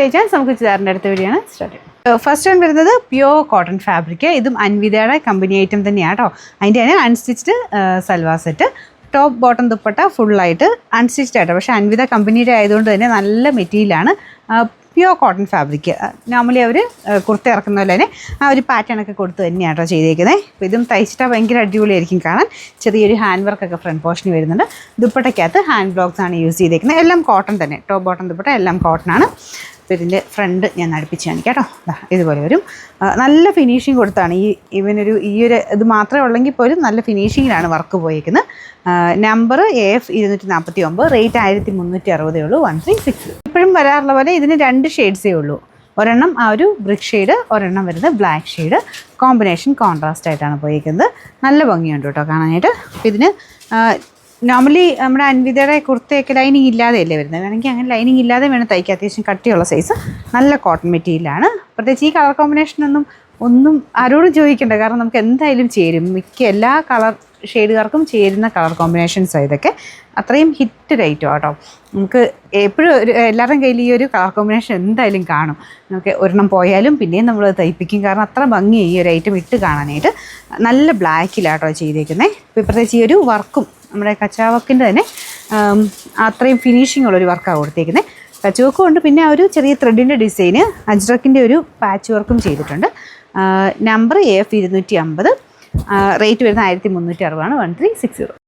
To chance നമുക്ക് ചുരിദാറിൻ്റെ അടുത്ത വീഡിയോ ആണ് സ്റ്റാർട്ട് ചെയ്യുന്നത്. ഫസ്റ്റ് വൺ വരുന്നത് പ്യുവർ കോട്ടൺ ഫാബ്രിക്. ഇതും അൻവിതയുടെ കമ്പനി ഐറ്റം തന്നെയാണ് കേട്ടോ. അതിൻ്റെ തന്നെ unstitched salwar set, top bottom dupatta ഫുള്ളായിട്ട് അൺസ്റ്റിച്ച്ഡ് ആയിട്ടോ. പക്ഷേ അൻവിത കമ്പനിയുടെ ആയതുകൊണ്ട് തന്നെ നല്ല മെറ്റീരിയലാണ്. Pure cotton fabric. നോർമലി അവർ കുർത്ത ഇറക്കുന്ന പോലെ തന്നെ ആ ഒരു പാറ്റേൺ ഒക്കെ കൊടുത്ത് തന്നെയാണ് കേട്ടോ ചെയ്തേക്കുന്നത്. അപ്പോൾ ഇതും തയ്ച്ചിട്ടാൽ ഭയങ്കര അടിപൊളിയായിരിക്കും കാണാൻ. ചെറിയൊരു ഹാൻഡ് വർക്കൊക്കെ ഫ്രണ്ട് പോർഷന് വരുന്നുണ്ട്. ദുപ്പട്ടയ്ക്കകത്ത് ഹാൻഡ് ബ്ലോക്സ് ആണ് യൂസ് ചെയ്തേക്കുന്നത്. എല്ലാം കോട്ടൺ തന്നെ, ടോപ്പ് ബോട്ടം ദുപ്പട്ട എല്ലാം കോട്ടണാണ്. അപ്പോൾ ഇതിൻ്റെ ഫ്രണ്ട് ഞാൻ അടുപ്പിച്ച് കാണിക്കാം കേട്ടോ. ഇതുപോലെ വരും. നല്ല ഫിനിഷിങ് കൊടുത്താണ് ഈ ഒരു ഇത് മാത്രമേ ഉള്ളെങ്കിൽ പോലും നല്ല ഫിനിഷിങ്ങിലാണ് വർക്ക് പോയേക്കുന്നത്. നമ്പർ AF 249, റേറ്റ് 1360 ഉള്ളൂ. 136. ഇപ്പോഴും വരാറുള്ള പോലെ ഇതിന് 2 ഷെയ്ഡ്സേ ഉള്ളൂ. ഒരെണ്ണം ആ ഒരു ബ്രിക്ക് ഷെയ്ഡ്, ഒരെണ്ണം വരുന്നത് ബ്ലാക്ക് ഷെയ്ഡ്. കോമ്പിനേഷൻ കോൺട്രാസ്റ്റ് ആയിട്ടാണ് പോയിരിക്കുന്നത്. നല്ല ഭംഗിയുണ്ട് കേട്ടോ കാണാനായിട്ട്. ഇതിന് നോർമലി നമ്മുടെ അൻവിതയുടെ കുർത്തയൊക്കെ ലൈനിങ് ഇല്ലാതെയല്ലേ വരുന്നത്. വേണമെങ്കിൽ അങ്ങനെ ലൈനിങ് ഇല്ലാതെ വേണം തയ്ക്കാൻ. അത്യാവശ്യം കട്ടിയുള്ള സൈസ് നല്ല കോട്ടൺ മെറ്റീരിയലാണ്. പ്രത്യേകിച്ച് ഈ കളർ കോമ്പിനേഷനൊന്നും ആരോടും ചോദിക്കേണ്ട, കാരണം നമുക്ക് എന്തായാലും ചേരും. മിക്ക എല്ലാ കളർ ഷെയ്ഡുകാർക്കും ചേരുന്ന കളർ കോമ്പിനേഷൻസ് ഇതൊക്കെ. അത്രയും ഹിറ്റ് റേറ്റോ കേട്ടോ. നമുക്ക് എപ്പോഴും എല്ലാവരുടെയും കയ്യിൽ ഈ ഒരു കളർ കോമ്പിനേഷൻ എന്തായാലും കാണും. നമുക്ക് ഒരെണ്ണം പോയാലും പിന്നെയും നമ്മൾ തയ്പ്പിക്കും, കാരണം അത്ര ഭംഗിയായി ഈ ഒരു ഐറ്റം ഇട്ട് കാണാനായിട്ട്. നല്ല ബ്ലാക്കിലാട്ടോ ചെയ്തേക്കുന്നത്. ഇപ്പോൾ പ്രത്യേകിച്ച് ഈ ഒരു വർക്കും നമ്മുടെ കച്ചാവക്കിൻ്റെ തന്നെ അത്രയും ഫിനിഷിംഗ് ഉള്ളൊരു വർക്കാണ് കൊടുത്തേക്കുന്നത്. കച്ചുവക്കും ഉണ്ട്, പിന്നെ ആ ഒരു ചെറിയ ത്രെഡിൻ്റെ ഡിസൈന് അജ്രക്കിൻ്റെ ഒരു പാച്ച് വർക്കും ചെയ്തിട്ടുണ്ട്. നമ്പർ AF 250, റേറ്റ് വരുന്നത് 1360 ആണ്. 1360.